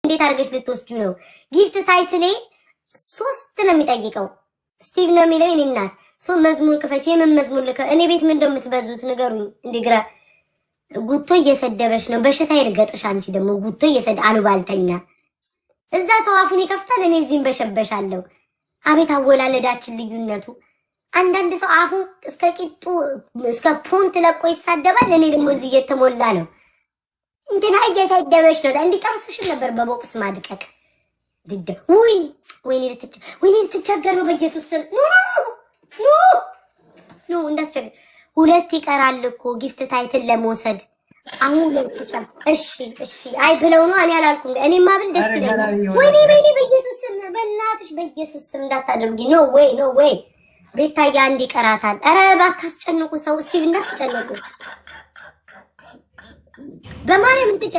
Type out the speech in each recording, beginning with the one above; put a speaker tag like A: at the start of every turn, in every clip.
A: እንዴት አድርገሽ ልትወስጁ ነው? ጊፍት ታይትሌ 3 ነው የሚጠይቀው። ስቲቭ ነው የሚለው የኔ እናት። መዝሙር ክፈች። የምን መዝሙር ልከ እኔ ቤት ምን እንደምትበዙት ንገሩኝ። እንዲግራ ጉቶ እየሰደበሽ ነው። በሽታ ይርገጥሽ። አንቺ ደግሞ ጉቶ እየሰደ አሉባልተኛ። እዛ ሰው አፉን ይከፍታል፣ እኔ እዚህም በሸበሻለሁ። አቤት አወላለዳችን ልዩነቱ። አንዳንድ ሰው አፉን እስከ ቂጡ እስከ ፖንት ለቆ ይሳደባል። እኔ ደግሞ እዚህ እየተሞላ ነው። እንትና እየሰደበሽ ነው። እንዲጠርስሽ ነበር በቦክስ ማድቀቅ ድደ ወይኔ ልትቸገር ነው። በኢየሱስ ስም ኖ እንዳትቸገር። 2 ይቀራል እኮ ጊፍት ታይትል ለመውሰድ አሁን 2 ብቻ። እሺ አይ ብለው ነው። እኔ አላልኩም። እኔማ ብል ደስ ይለኛል። ወይኔ በኢየሱስ ስም በእናትሽ በኢየሱስ ስም እንዳታደርጊ። ኖ ዌይ ቤታዬ 1 ይቀራታል። ኧረ ባታስጨንቁ ሰው። እስቲ እንዳትጨነቁ በማርያም እንትጨ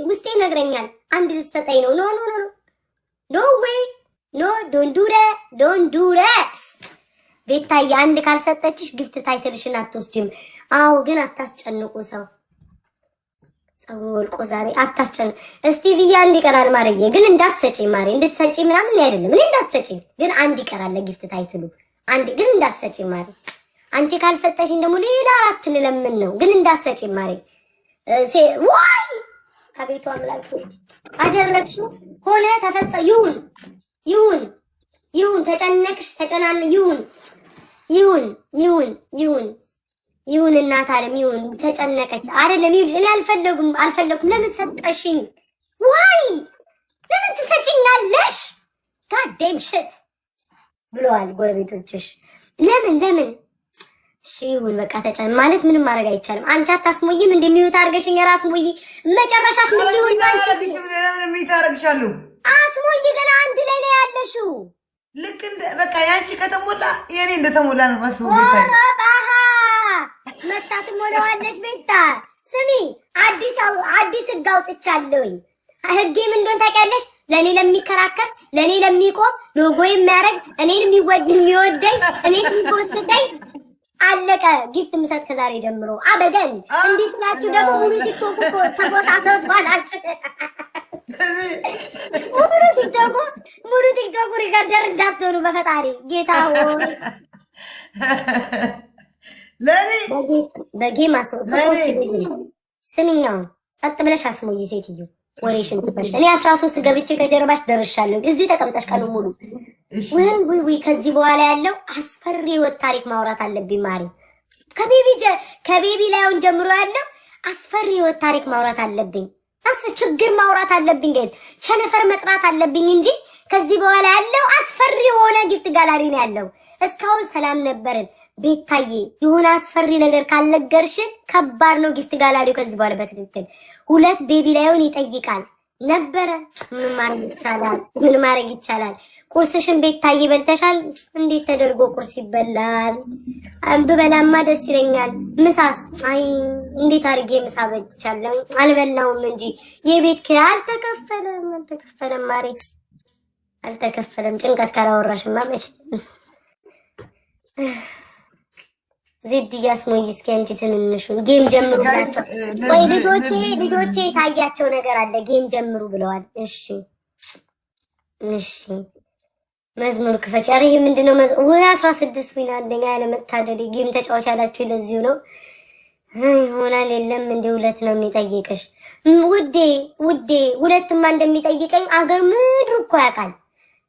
A: ውስጤ ይነግረኛል። 1 ልትሰጠኝ ነው። ኖ ዌይ ዶንት ዱ ዳት ቤታዬ 1 ካልሰጠችሽ ጊፍት ታይትልሽን አትወስጂም። አዎ ግን አታስጨንቁ ሰው። ጸጉር ወልቆ ዛሬ አታስጨንቁ። እስቲቪያ 1 ይቀራል ማርዬ። ግን እንዳትሰጪ ማርዬ። እንድትሰጪ ምናምን አይደለም። እኔ እንዳትሰጪ ግን 1 ይቀራል ለጊፍት ታይትሉ። 1 ግን እንዳትሰጪ ማርዬ። አንቺ ካልሰጠሽኝ ደግሞ ሌላ 4 ልለምን ነው። ግን እንዳትሰጪ ማርዬ። ዋይ አቤቱ አምላክ አደረግሽው። ሆነ ተፈጸ። ይሁን ተጨነቅሽ ተጨናን ይሁን እናት አለም ይሁን ተጨነቀች አይደለም። እኔ አልፈለኩም። ለምን ሰጠሽኝ? ዋይ ለምን ትሰጪኛለሽ? ጋዴም ሽት ብለዋል ጎረቤቶችሽ። ለምን እሺ ይሁን በቃ ተጨን ማለት ምንም ማድረግ አይቻልም። አንቺ አታስሞይም እንደሚዩት አርገሽኝ ራስ ሞይ መጨረሻሽ ምን ሊሆን
B: ይታረግሻለሁ።
A: አስሞይ ገና 1 ላይ ነው ያለሽው።
B: ልክ እንደ በቃ ያንቺ ከተሞላ የኔ እንደተሞላ ነው ማስቡ።
A: መታት ሞላዋለች። ቤታ ስሚ አዲስ ህግ አውጥቻለሁኝ። ህጌ ምን እንደሆነ ታውቂያለሽ? ለኔ ለሚከራከር ለኔ ለሚቆም ሎጎ የሚያረግ እኔን የሚወደኝ እኔን የሚወስደኝ አለቀ። ጊፍት ምሰጥ ከዛሬ ጀምሮ አበደን። እንዲህ ስላችሁ ደግሞ ሙሉ ቲክቶክ ተቆሳሰቷላችሁ። ሙሉ ቲክቶክ ሪከርደር እንዳትሆኑ በፈጣሪ ጌታ ሆይ።
B: ለኔ
A: በጌም ሰዎች ስሚኛው ጸጥ ብለሽ አስሞይ ሴትዮ ወሬሽን ትበሽ። እኔ 13 ገብቼ ከጀርባሽ ደርሻለሁ። እዚህ ተቀምጠሽ ቀኑ ሙሉ ወይ ከዚህ በኋላ ያለው አስፈሪ ህይወት ታሪክ ማውራት አለብኝ ማሪ። ከቤቢ ላይውን ጀምሮ ያለው አስፈሪ ህይወት ታሪክ ማውራት አለብኝ። ችግር ማውራት አለብኝ። ጋይስ ቸነፈር መጥራት አለብኝ እንጂ ከዚህ በኋላ ያለው አስፈሪ የሆነ ጊፍት ጋላሪ ነው ያለው። እስካሁን ሰላም ነበርን። ቤታዬ የሆነ አስፈሪ ነገር ካልነገርሽን ከባድ ነው ጊፍት ጋላሪው ከዚህ በኋላ በትክክል 2 ቤቢ ላይውን ይጠይቃል ነበረ። ምን ማድረግ ይቻላል? ቁርስሽን ቤታዬ በልተሻል? እንዴት ተደርጎ ቁርስ ይበላል? ብበላማ ደስ ይለኛል። ምሳስ? አይ እንዴት አድርጌ ምሳ በልቻለሁ? አልበላውም እንጂ የቤት ኪራይ አልተከፈለም ማሬ አልተከፈለም። ጭንቀት ካላወራሽማ መቼ ዜድ ያስሞይ። እስኪ አንቺ ትንንሹን ጌም ጀምሩ ብላችሁ ወይ ልጆቼ ታያቸው ነገር አለ። ጌም ጀምሩ ብለዋል። እሺ መዝሙር ክፈች። ኧረ ይሄ ምንድነው? ወይ 16 ዊና አለኝ ያለ መታደል። ጌም ተጫዋች ያላችሁ ለዚሁ ነው ይሆናል። የለም እንደ 2 ነው የሚጠይቅሽ ውዴ 2ማ እንደሚጠይቀኝ አገር ምድር እኮ ያውቃል።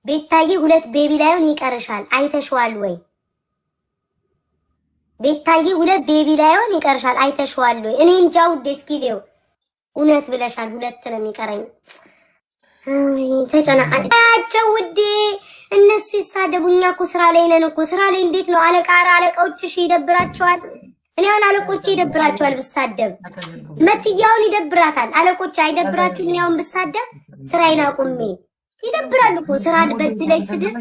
A: ቤታዬ 2 ቤቢ ላይሆን ይቀርሻል። አይተሽዋል ወይ ቤታዬ? 2 ቤቢ ላይሆን ይቀርሻል። አይተሽዋል ወይ? እኔ እንጃ ውዴ። እስኪ ሊው እውነት ብለሻል። 2 ነው የሚቀረኝ። ተጨናአቸው ውዴ። እነሱ ይሳደቡኛ እኮ ስራ ላይ ነን እኮ። ስራ ላይ እንዴት ነው አለቃዎችሽ ይደብራቸዋል። እኔ አሁን አለቆቼ ይደብራቸዋል ብሳደብ። መትያውን ይደብራታል። አለቆቼ አይደብራችሁ? እኔ አሁን ብሳደብ ስራዬን አቁሜ ይደብራል እኮ። ስራ በድላይ ስድብ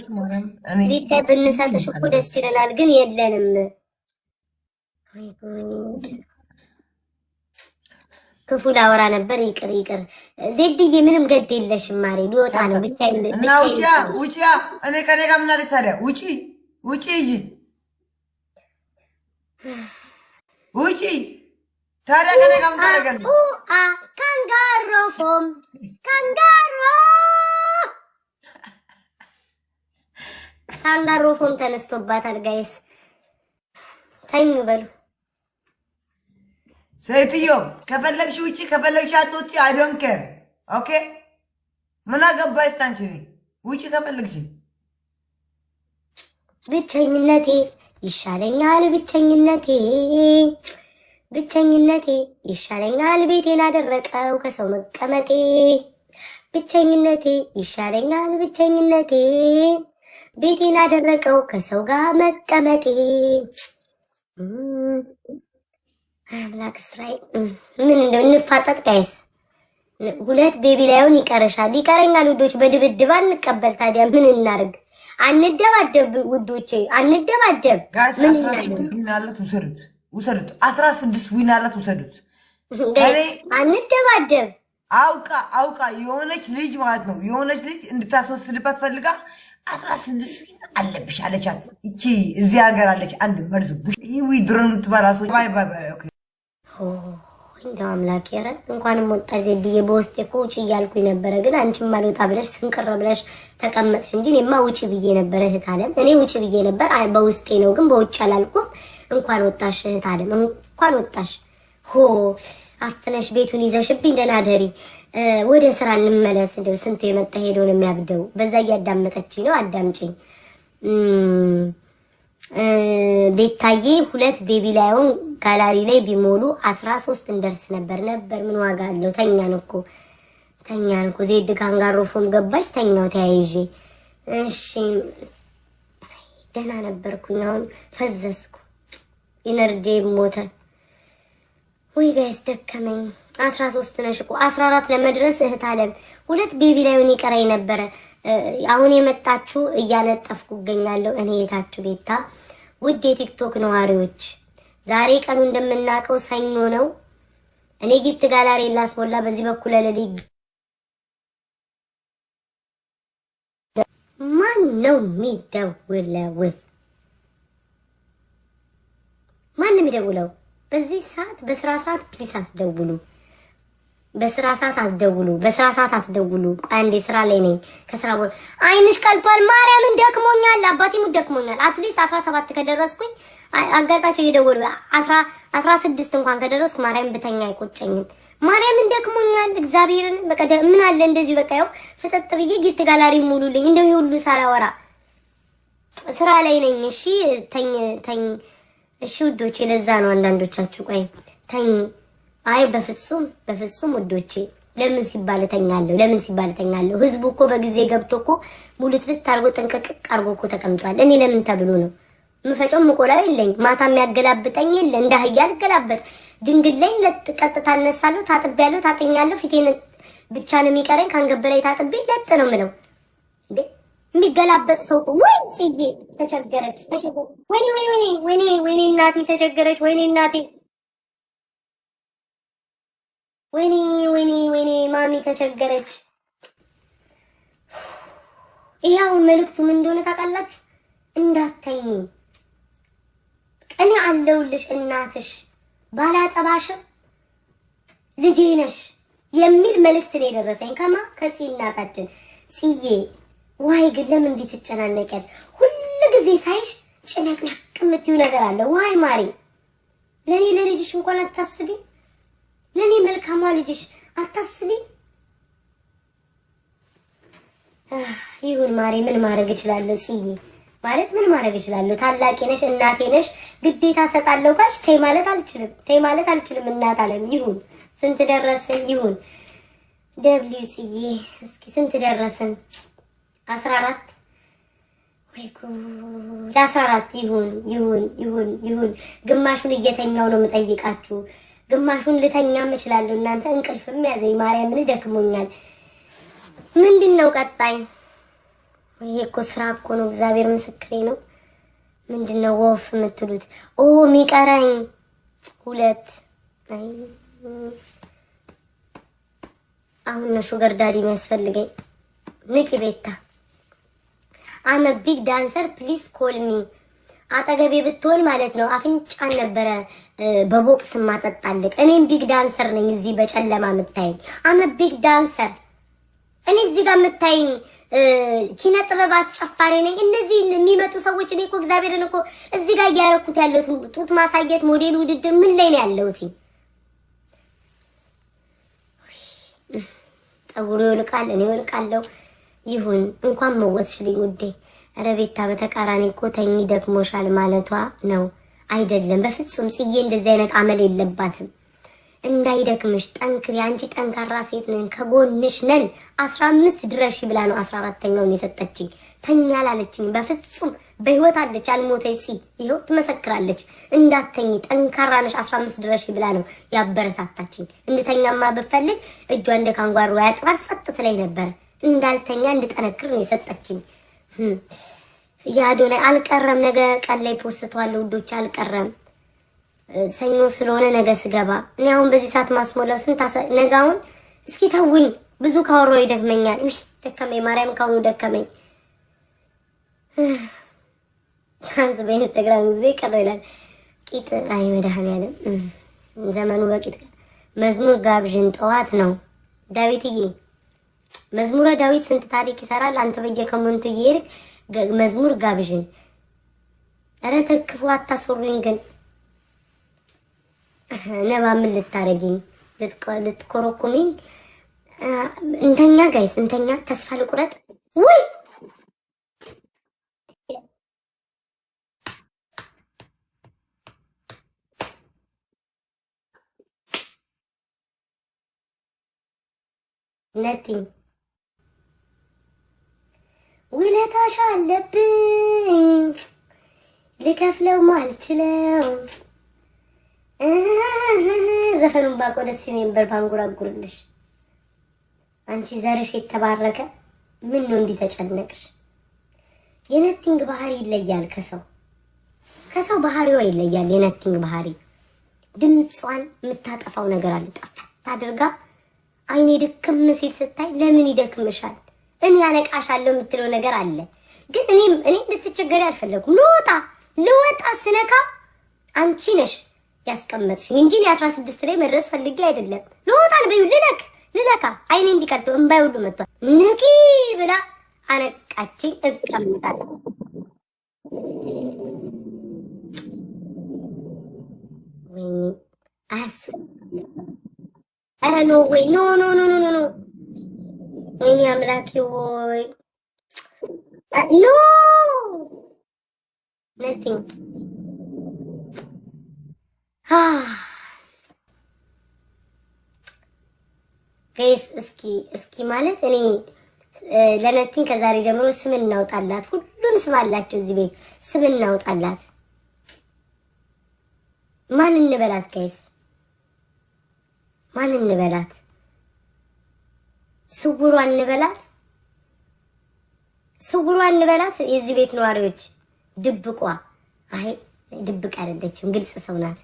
A: ቤታ ብንሰጥሽ እኮ ደስ ይለናል፣ ግን የለንም። ክፉ ላወራ ነበር። ይቅር ዜድዬ፣ ምንም ገድ የለሽም ማሬ። ሊወጣ ነው ብቻ
B: ውጪ። እኔ ከኔ ጋር ምን አለች ታዲያ? ውጪ እንጂ ውጪ። ታዲያ ከኔ ጋር ምን ታደርጋለሽ?
A: ካንጋሮ ፎም ካንጋሮፎም ተነስቶባታል። ጋይስ ተኙ በሉ።
B: ሴትዮ ከፈለግሽ ውጪ ከፈለግሽ አትውጪ። አይ ዶንት ኬር ኦኬ። ምን አገባሽ አንቺ? ውጪ ከፈለግሽ።
A: ብቸኝነቴ ይሻለኛል ብቸኝነቴ ብቸኝነቴ ይሻለኛል ቤቴን አደረቀው ከሰው መቀመጤ ብቸኝነቴ ይሻለኛል ብቸኝነቴ ቤቴን አደረቀው ከሰው ጋር መቀመጤ። አምላክ እስራኤል ምን እንደው እንፋጠጥ ጋይስ። ሁለት ቤቢ ላይሆን ይቀርሻል ይቀረኛል ውዶች። በድብድብ አንቀበል ታዲያ ምን እናርግ? አንደባደብ ውዶቼ አንደባደብ።
B: ጋይስ 16 ዊን አላት ውሰዱት ውሰዱት። 16 ዊን አላት ውሰዱት።
A: አንደባደብ።
B: አውቃ የሆነች ልጅ ማለት ነው የሆነች ልጅ እንድታስወስድባት ፈልጋ 16 ዊን አለብሽ አለቻት። እቺ እዚህ ሀገር አለች አንድ መርዝ ቡሽ ይዊ ድሮን ትባራሱ ባይ ባይ ባይ ኦኬ።
A: እንደው አምላክ ያረ እንኳንም ወጣ ዜድዬ። በውስጤ እኮ ውጪ እያልኩኝ ነበረ፣ ግን አንቺም አልወጣ ብለሽ ስንቅር ብለሽ ተቀመጥሽ እንጂ እኔማ ውጪ ብዬ ነበረ እህት አለም። እኔ ውጪ ብዬ ነበር፣ አይ በውስጤ ነው፣ ግን በውጭ አላልኩም። እንኳን ወጣሽ እህት አለም እንኳን ወጣሽ። አፍነሽ ቤቱን ይዘሽብኝ ደህና ደሪ። ወደ ስራ እንመለስ። እንደው ስንቱ የመጣ ሄዶ ነው የሚያብደው። በዛ እያዳመጠችኝ ነው፣ አዳምጪኝ። ቤታዬ ሁለት ቤቢ ላይሆን ጋላሪ ላይ ቢሞሉ 13 እንደርስ ነበር። ምን ዋጋ አለው? ተኛን እኮ ዜድ ካንጋሮፎም ገባች ተኛው ተያይዤ። እሺ ደህና ነበርኩኝ፣ አሁን ፈዘዝኩ፣ ኢነርጂ ሞተ። ወይ ጋይስ ደከመኝ። 13 ነሽ እኮ 14 ለመድረስ እህት አለም ሁለት ቤቢ ላይሆን ይቀራይ ነበረ። አሁን የመጣችሁ እያነጠፍኩ እገኛለሁ። እኔ የታችሁ ቤታ ውድ የቲክቶክ ነዋሪዎች፣ ዛሬ ቀኑ እንደምናውቀው ሰኞ ነው። እኔ ጊፍት ጋላሪ ላስሞላ በዚህ በኩል ለሊ ማን ነው የሚደውለው? ማን ነው የሚደውለው በዚህ ሰዓት? በስራ ሰዓት ፕሊስ አትደውሉ። በስራ ሰዓት አትደውሉ። በስራ ሰዓት አትደውሉ። አንዴ ስራ ላይ ነኝ። ከስራ ቦታ አይንሽ ቀልቷል። ማርያምን ደክሞኛል፣ አባቴም ደክሞኛል። አትሊስት 17 ከደረስኩኝ አጋጣቸው እየደወሉ 16 እንኳን ከደረስኩ ማርያም ብተኛ አይቆጨኝም። ማርያምን ደክሞኛል። እግዚአብሔርን በቃ ምን አለ እንደዚህ በቃ ያው ፍጥጥ ብዬ ጊፍት ጋላሪ ሙሉልኝ። እንደው ይሁሉ ሳላወራ ስራ ላይ ነኝ። እሺ ተኝ እሺ ውዶቼ፣ ለዛ ነው አንዳንዶቻችሁ ቆይ ተኝ። አይ በፍጹም ውዶቼ፣ ለምን ሲባል ተኛለሁ? ህዝቡ እኮ በጊዜ ገብቶ እኮ ሙልትልት አርጎ ጥንቅቅ አርጎ እኮ ተቀምጧል። እኔ ለምን ተብሎ ነው ምፈጨው? ምቆላ የለኝ ማታ የሚያገላብጠኝ የለ እንደ አህያ አልገላበጥ። ድንግል ላይ ለቀጥታ እነሳለሁ። ታጥቤያለሁ፣ ታጥኛለሁ። ፊቴን ብቻ ነው የሚቀረኝ። ካንገበላይ ታጥቤ ለጥ ነው የምለው እንዴ። የሚገላበጥ ሰው ወይ ጽጌ ተቸገረች። ወይኔ እናቴ ተቸገረች። ወይኔ እናቴ ወይኔ ማሚ ተቸገረች። ይሄው መልእክቱ ምን እንደሆነ ታውቃላችሁ? እንዳተኝ እኔ አለሁልሽ እናትሽ ባላጠባሽም ልጄ ነሽ የሚል መልእክት ነው የደረሰኝ። ከጽ እናታችን ጽዬ ዋይ ግን ለምን እንዴት ትጨናነቂያለሽ? ሁሉ ጊዜ ሳይሽ ጭነቅነቅ የምትይው ነገር አለ። ዋይ ማሪ ለልጅሽ እንኳን አታስቢ? ለኔ መልካሟ ልጅሽ አታስቢ? ይሁን ማሪ፣ ምን ማድረግ እችላለሁ? ጽዬ ማለት ምን ማድረግ እችላለሁ? ታላቄ ነሽ፣ እናቴ ነሽ። ግዴታ ሰጣለሁ ካልሽ ተይ ማለት አልችልም። እናት አለም ይሁን። ስንት ደረስን? ይሁን ደብሊው ጽዬ እስኪ ስንት ደረስን? 14 ወይ ጉድ! 14 ይሁን። ግማሹን እየተኛው ነው የምጠይቃችሁ። ግማሹን ልተኛም እችላለሁ። እናንተ እንቅልፍም ያዘኝ። ማርያምን ደክሞኛል። ምንድነው ቀጣይ? ይሄ እኮ ስራ እኮ ነው። እግዚአብሔር ምስክሬ ነው። ምንድነው ወፍ የምትሉት? ሚቀረኝ 2። አሁን ነው ሹገር ዳዲ የሚያስፈልገኝ። ንቂ ቤታ አመ ቢግ ዳንሰር ፕሊዝ ኮል ሚ። አጠገቤ ብትሆን ማለት ነው አፍንጫን ነበረ በቦክስ ማጠጣልቅ። እኔም ቢግ ዳንሰር ነኝ። እዚህ በጨለማ የምታይኝ አመ ቢግ ዳንሰር። እኔ እዚህ ጋር የምታይኝ ኪነ ጥበብ አስጨፋሪ ነኝ። እንደዚህ የሚመጡ ሰዎች እኔ እኮ እግዚአብሔርን እኮ እዚህ ጋር እያደረኩት ያለሁት ጡት ማሳየት ሞዴል ውድድር ምን ላይ ነው ያለሁት? ፀጉሩ ይልቃል፣ እኔ ይልቃለሁ። ይሁን እንኳን መወትሽልኝ ውዴ። ኧረ ቤታ በተቃራኒ እኮ ተኝ ደክሞሻል ማለቷ ነው አይደለም። በፍጹም ጽዬ እንደዚህ አይነት አመል የለባትም። እንዳይደክምሽ ጠንክሪ፣ አንቺ ጠንካራ ሴት ነን፣ ከጎንሽ ነን። 15 ድረሽ ብላ ነው 14ኛውን የሰጠችኝ። ተኛ አላለችኝ በፍጹም። በህይወት አለች አልሞተች። ይሄው ትመሰክራለች። እንዳተኝ ጠንካራ ነሽ 15 ድረሽ ብላ ነው ያበረታታችኝ። እንድተኛማ ብፈልግ እጇ እንደ ካንጓሮ ያጥራል ጸጥ ትለኝ ነበር። እንዳልተኛ እንድጠነክር ነው የሰጠችኝ። ያዶላይ አልቀረም። ነገ ቀን ላይ ፖስተዋለሁ ውዶች፣ አልቀረም። ሰኞ ስለሆነ ነገ ስገባ እኔ አሁን በዚህ ሰዓት ማስሞላው ስንት ነጋውን እስኪ ተውኝ። ብዙ ካወራሁ ይደክመኛል። እሺ ደከመኝ፣ ማርያም ካሁኑ ደከመኝ። ታንስ በኢንስታግራም ጊዜ ቀረ ይላል ቂጥ። አይ መድኃኒዓለም ዘመኑ በቂጥ። መዝሙር ጋብዥን ጠዋት ነው ዳዊትዬ። መዝሙረ ዳዊት ስንት ታሪክ ይሰራል። አንተ በየኮመንቱ እየሄድክ መዝሙር ጋብዥን። ኧረ ተክፉ አታስወሩኝ ግን። ነባ ምን ልታረጊኝ? ልትኮረኩሚኝ? እንተኛ ጋይስ እንተኛ። ተስፋ ልቁረጥ ወይ ነቲኝ ውለታሽ አለብኝ ልከፍለው ማልችለው። ዘፈኑን ባቆ ደስ ነበር ባንጎራጉርልሽ። አንቺ ዘርሽ የተባረከ ምን ነው እንዲህ ተጨነቅሽ? የነቲንግ ባህሪ ይለያል ከሰው ባህሪዋ ይለያል። የነቲንግ ባህሪ ድምጿን የምታጠፋው ነገር አለ። ጠፋት አድርጋ አይኔ ድክም ሲል ስታይ ለምን ይደክምሻል እኔ ያነቃሻለሁ የምትለው ነገር አለ። ግን እኔ እንድትቸገሪ አልፈለኩም። ልወጣ ስነካ አንቺ ነሽ ያስቀመጥሽ እንጂ 16 ላይ መድረስ ፈልጌ አይደለም። ልወጣል በዩ ልነካ አይኔ እንዲቀርቶ እንባይ ሁሉ መጥቷል። ንቂ ብላ አነቃችኝ። እቀምጣለሁ ወይኔ አስ ኧረ ኖ ወይ ኖ ወይኔ አምላኬ ወይ ኖ ነቲንግ ጋይስ እስኪ ማለት እኔ ለነቲንግ ከዛሬ ጀምሮ ስም እናውጣላት። ሁሉም ስም አላቸው እዚህ ቤት። ስም እናውጣላት። ማን እንበላት ጋይስ? ማን እንበላት? ስውሯ እንበላት? የዚህ ቤት ነዋሪዎች ድብቋ? አይ ድብቅ አይደለችም፣ ግልጽ ሰው ናት።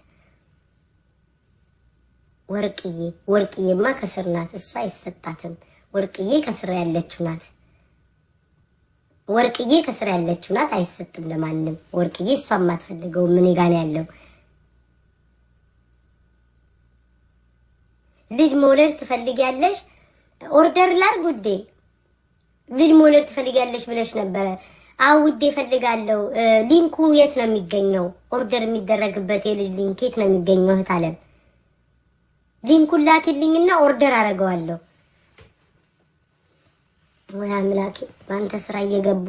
A: ወርቅዬማ ከስር ናት። እሷ አይሰጣትም። ወርቅዬ ከስር ያለችው ናት። አይሰጥም ለማንም። ወርቅዬ እሷ የማትፈልገው ምን ጋር ያለው ልጅ መውለድ ትፈልጊያለሽ? ኦርደር ላድርግ ውዴ። ልጅ መውለድ ትፈልጊያለሽ ብለሽ ነበረ። አው ውዴ እፈልጋለሁ። ሊንኩ የት ነው የሚገኘው? ኦርደር የሚደረግበት የልጅ ሊንክ የት ነው የሚገኘው? እህት አለም ሊንኩን ላኪልኝና ኦርደር አደርገዋለሁ። ወይ አምላኬ ባንተ ስራ እየገቡ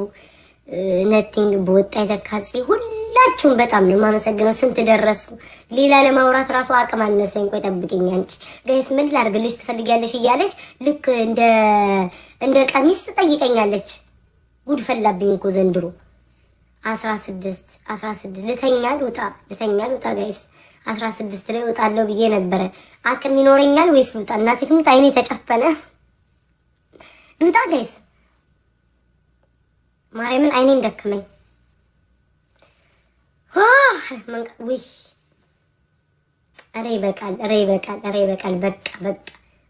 A: ነቲንግ በወጣ የተካጽ ሁላችሁም በጣም ነው የማመሰግነው። ስንት ደረሱ? ሌላ ለማውራት ራሱ አቅም አነሰኝ። ቆይ ጠብቂኝ አንቺ ጋይስ። ምን ላድርግልሽ ትፈልጊያለሽ እያለች ልክ እንደ ቀሚስ ትጠይቀኛለች። ጉድ ፈላብኝ እኮ ዘንድሮ። 16 ልተኛ ልውጣ ጋይስ። 16 ላይ እወጣለሁ ብዬ ነበረ። አቅም ይኖረኛል ወይስ ልውጣ? እናቴ ትሙት አይኔ ተጨፈነ። ልውጣ ጋይስ። ማርያምን አይኔን ደከመኝ። ውይ ኧረ ይበቃል።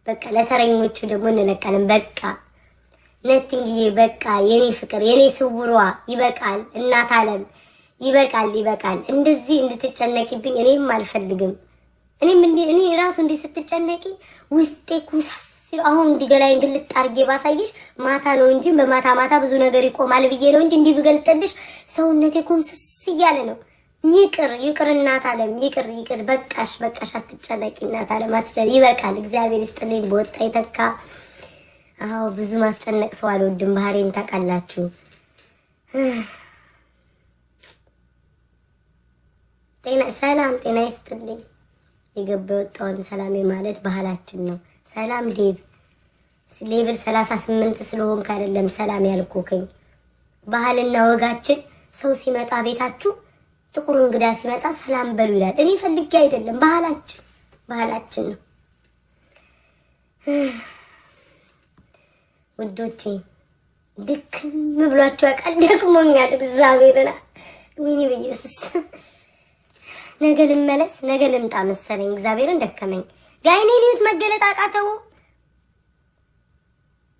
A: በቃ ለተረኞቹ ደግሞ እንለቃለን። በቃ ነቲንግዬ በቃ የኔ ፍቅር የኔ ስውሯ ይበቃል። እናት አለም ይበቃል። እንደዚህ እንድትጨነቂብኝ እኔም አልፈልግም። እኔ ራሱ እንዲህ ስትጨነቂ ውስጤ ኩሳስ ሲል አሁን እንዲገላይን ግልጥ አድርጌ ባሳይሽ ማታ ነው እንጂ በማታ ማታ ብዙ ነገር ይቆማል ብዬ ነው እንጂ እንዲህ ብገልጥልሽ ሰውነቴ ኮምስስ እያለ ነው። ይቅር እናት ዓለም ይቅር በቃሽ አትጨነቂ እናት ዓለም አትጨነቂ። ይበቃል። እግዚአብሔር ይስጥልኝ በወጣ ይተካ። አዎ ብዙ ማስጨነቅ ሰው አልወድም። ባህሬን ታውቃላችሁ። ጤና ይስጥልኝ። የገባ ወጣውን ሰላም ማለት ባህላችን ነው። ሰላም ሌቭል 38 ስለሆንክ አይደለም ሰላም ያልኩከኝ። ባህልና ወጋችን ሰው ሲመጣ ቤታችሁ ጥቁር እንግዳ ሲመጣ ሰላም በሉ ይላል። እኔ ፈልጌ አይደለም፣ ባህላችን ነው። ውዶቼ ድክም ብሏችሁ ያውቃል? ደክሞኛል እግዚአብሔርና ወይኔ በኢየሱስ ነገ ልመለስ ነገ ልምጣ መሰለኝ። እግዚአብሔርን ደከመኝ። ጋይኔ ሊዩት መገለጥ አቃተው።